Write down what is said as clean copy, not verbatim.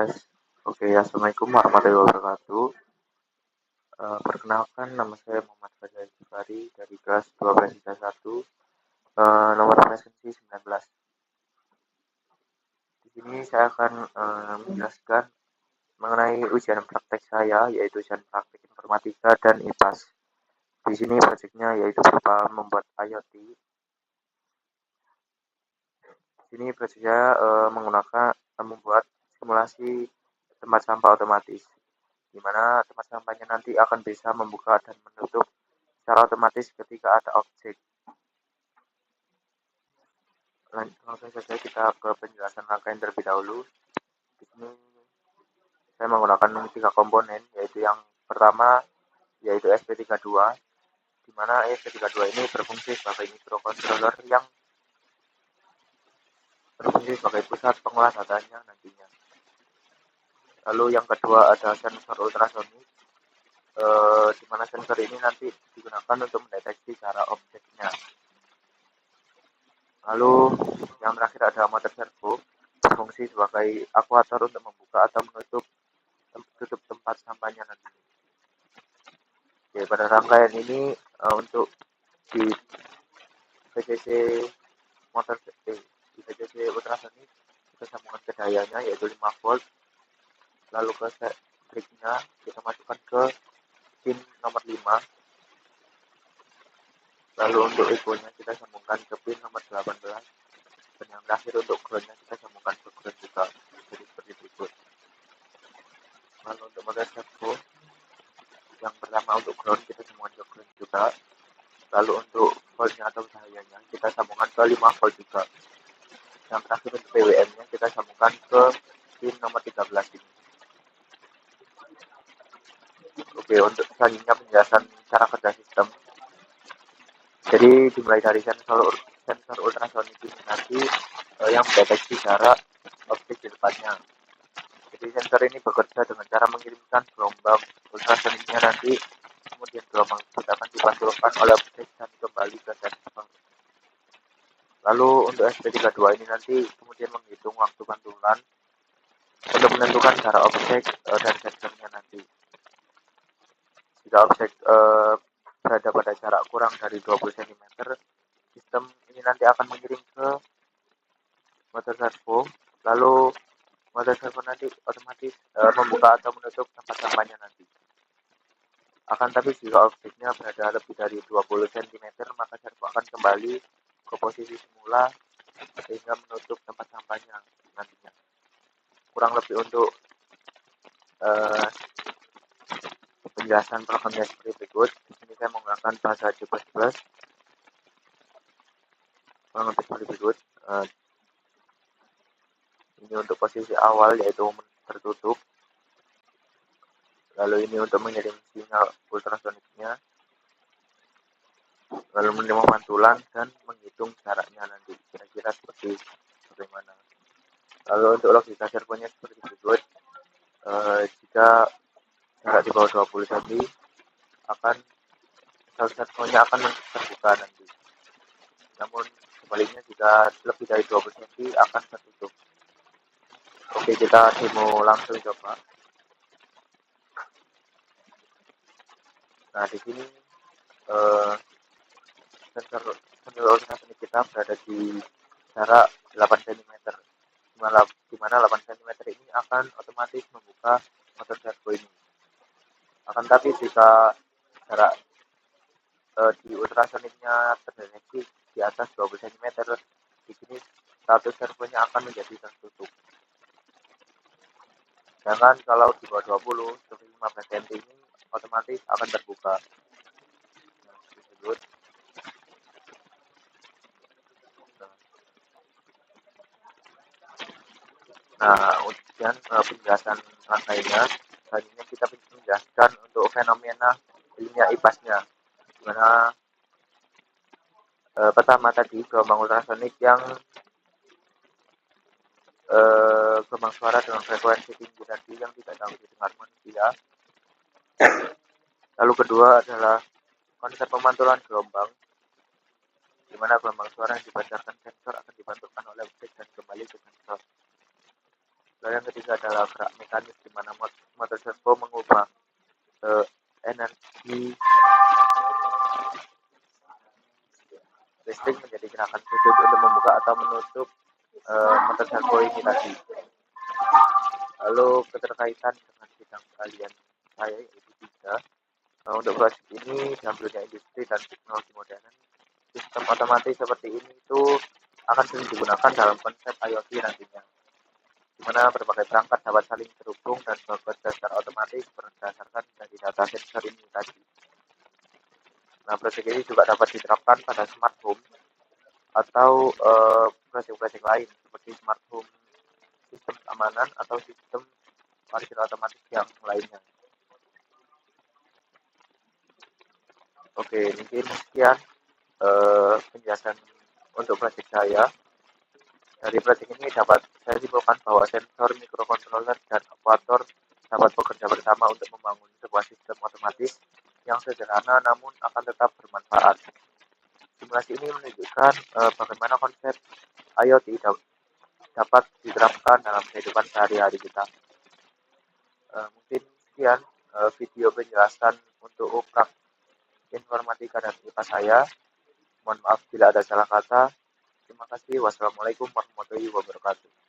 Tes. Oke, assalamualaikum warahmatullahi wabarakatuh. Perkenalkan, nama saya Muhammad Fajar Jifari dari kelas 12 IPA 1, nomor presensi 19. Di sini saya akan menjelaskan mengenai ujian praktek saya, yaitu ujian praktek informatika dan IPAS. Di sini proyeknya yaitu berupa membuat IoT. Di sini proyek saya menggunakan membuat simulasi tempat sampah otomatis, di mana tempat sampahnya nanti akan bisa membuka dan menutup secara otomatis ketika ada objek. Langsung saja kita ke penjelasan rangkaian terlebih dahulu. Di sini saya menggunakan 3 komponen, yaitu yang pertama yaitu SP32, di mana SP32 ini berfungsi sebagai microcontroller yang berfungsi sebagai pusat pengolah datanya nantinya. Lalu yang kedua ada sensor ultrasonik, di mana sensor ini nanti digunakan untuk mendeteksi cara objeknya. Lalu yang terakhir ada motor servo, berfungsi sebagai aktuator untuk membuka atau menutup tempat sampahnya nanti. Oke, pada rangkaian ini untuk di VCC motor di VCC ultrasonik kita sambungkan ke dayanya yaitu 5 volt, lalu ke listriknya kita masukkan ke pin nomor 5, lalu untuk egonya kita sambungkan ke pin nomor 18, dan yang terakhir untuk groundnya kita sambungkan ke ground juga. Jadi seperti berikut. Lalu untuk motor servo, yang pertama untuk ground kita sambungkan ke ground juga, lalu untuk voltnya atau cahayanya kita sambungkan ke 5 volt juga. Yang terakhir untuk PWM-nya kita sambungkan ke pin nomor 13 ini. Oke, untuk selanjutnya penjelasan cara kerja sistem. Jadi dimulai dari sensor ultrasonik ini nanti yang mendeteksi jarak objek di depannya. Jadi sensor ini bekerja dengan cara mengirimkan gelombang ultrasoniknya nanti, kemudian gelombang tersebut akan dipantulkan oleh objek dan kembali ke sensor. Lalu untuk SP32 ini nanti kemudian menghitung waktu pantulan untuk menentukan jarak objek dan sensornya nanti. Jika objek berada pada jarak kurang dari 20 cm, sistem ini nanti akan mengirim ke motor servo, lalu motor servo nanti otomatis membuka atau menutup tempat sampahnya nanti. Akan tapi jika objeknya berada lebih dari 20 cm, maka servo akan kembali ke posisi semula sehingga menutup tempat sampahnya nantinya. Kurang lebih untuk penjelasan programnya seperti berikut. Di sini saya menggunakan bahasa C++. Kurang lebih seperti berikut. Ini untuk posisi awal yaitu tertutup. Lalu ini untuk mengirim sinyal ultrasoniknya. Lalu menerima pantulan dan menghitung jaraknya nanti. Kira-kira seperti bagaimana. Lalu untuk logika servonya seperti berikut. Jika jarak di bawah 20 cm akan servonya akan terbuka nanti. Namun sebaliknya jika lebih dari 20 cm akan tertutup. Oke, kita demo langsung coba. Nah, di sini sensor ultrasonik kita berada di jarak 8 cm, di mana 8 cm ini akan otomatis membuka motor servo ini. Akan tapi jika jarak di ultrasoniknya terdeteksi di atas 20 cm, di sini status servonya akan menjadi tertutup. Sedangkan kalau di bawah 20 sampai 15 cm ini otomatis akan terbuka. Nah, kemudian penjelasan rangkaiannya, selanjutnya kita menjelaskan untuk fenomena ilmiah IPAS-nya, di mana pertama tadi gelombang ultrasonik yang gelombang suara dengan frekuensi tinggi tadi yang tidak dapat didengar manusia. Lalu kedua adalah konsep pemantulan gelombang, di mana gelombang suara yang dipancarkan sensor akan dipantulkan oleh objek dan kembali ke sensor. Lalu yang ketiga adalah gerak mekanis, di mana motor servo mengubah energi listrik menjadi gerakan sudut untuk membuka atau menutup motor servo ini tadi. Lalu keterkaitan dengan bidang kalian saya yaitu tiga. Untuk proses ini dalam dunia industri dan teknologi modern, sistem otomatis seperti ini itu akan sering digunakan dalam konsep IoT nantinya, di mana berbagai perangkat dapat saling terhubung dan bekerja secara otomatis berdasarkan dari data sensor ini tadi. Nah, proyek ini juga dapat diterapkan pada smart home atau proyek-proyek lain seperti smart home, sistem keamanan, atau sistem parkir otomatis yang lainnya. Oke, mungkin sekian penjelasan untuk proyek saya. Dari proyek ini dapat saya simpulkan bahwa sensor, mikrokontroler, dan aktuator dapat bekerja bersama untuk membangun sebuah sistem otomatis yang sederhana namun akan tetap bermanfaat. Simulasi ini menunjukkan bagaimana konsep IoT dapat diterapkan dalam kehidupan sehari-hari kita. Mungkin sekian video penjelasan untuk ukrak informatika dan IPA saya. Mohon maaf bila ada salah kata. Terima kasih. Wassalamualaikum warahmatullahi wabarakatuh.